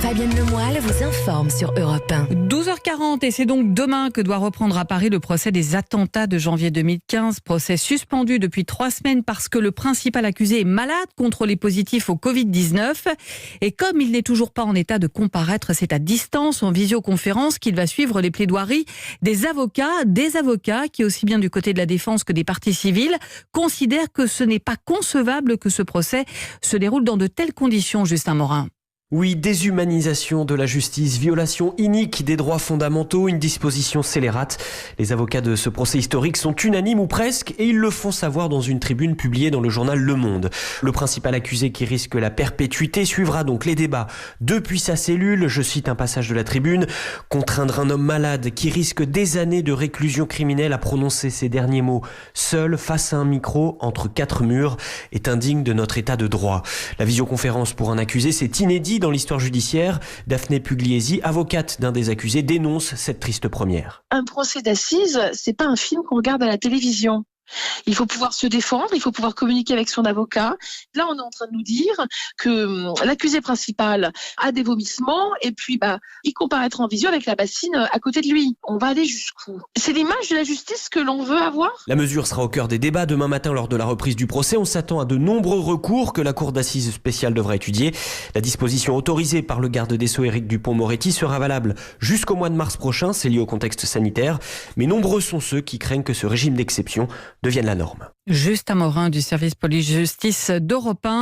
Fabienne Lemoyle vous informe sur Europe 1. 12h40 et c'est donc demain que doit reprendre à Paris le procès des attentats de janvier 2015. Procès suspendu depuis 3 semaines parce que le principal accusé est malade, contrôlé positif au Covid-19. Et comme il n'est toujours pas en état de comparaître, c'est à distance, en visioconférence, qu'il va suivre les plaidoiries des avocats qui, aussi bien du côté de la défense que des parties civiles, considèrent que ce n'est pas concevable que ce procès se déroule dans de telles conditions, Justin Morin. Oui, déshumanisation de la justice, violation inique des droits fondamentaux, une disposition scélérate. Les avocats de ce procès historique sont unanimes ou presque et ils le font savoir dans une tribune publiée dans le journal Le Monde. Le principal accusé qui risque la perpétuité suivra donc les débats depuis sa cellule. Je cite un passage de la tribune. « Contraindre un homme malade qui risque des années de réclusion criminelle à prononcer ces derniers mots seul face à un micro entre 4 murs est indigne de notre état de droit. » La visioconférence pour un accusé, c'est inédit dans l'histoire judiciaire. Daphné Pugliesi, avocate d'un des accusés, dénonce cette triste première. Un procès d'assises, c'est pas un film qu'on regarde à la télévision. Il faut pouvoir se défendre, il faut pouvoir communiquer avec son avocat. Là, on est en train de nous dire que l'accusé principal a des vomissements et puis il comparaîtra en visio avec la bassine à côté de lui. On va aller jusqu'où ? C'est l'image de la justice que l'on veut avoir ? La mesure sera au cœur des débats demain matin lors de la reprise du procès. On s'attend à de nombreux recours que la cour d'assises spéciale devra étudier. La disposition autorisée par le garde des Sceaux Éric Dupond-Moretti sera valable jusqu'au mois de mars prochain. C'est lié au contexte sanitaire. Mais nombreux sont ceux qui craignent que ce régime d'exception devienne la norme. Justin Morin du service police-justice d'Europe 1.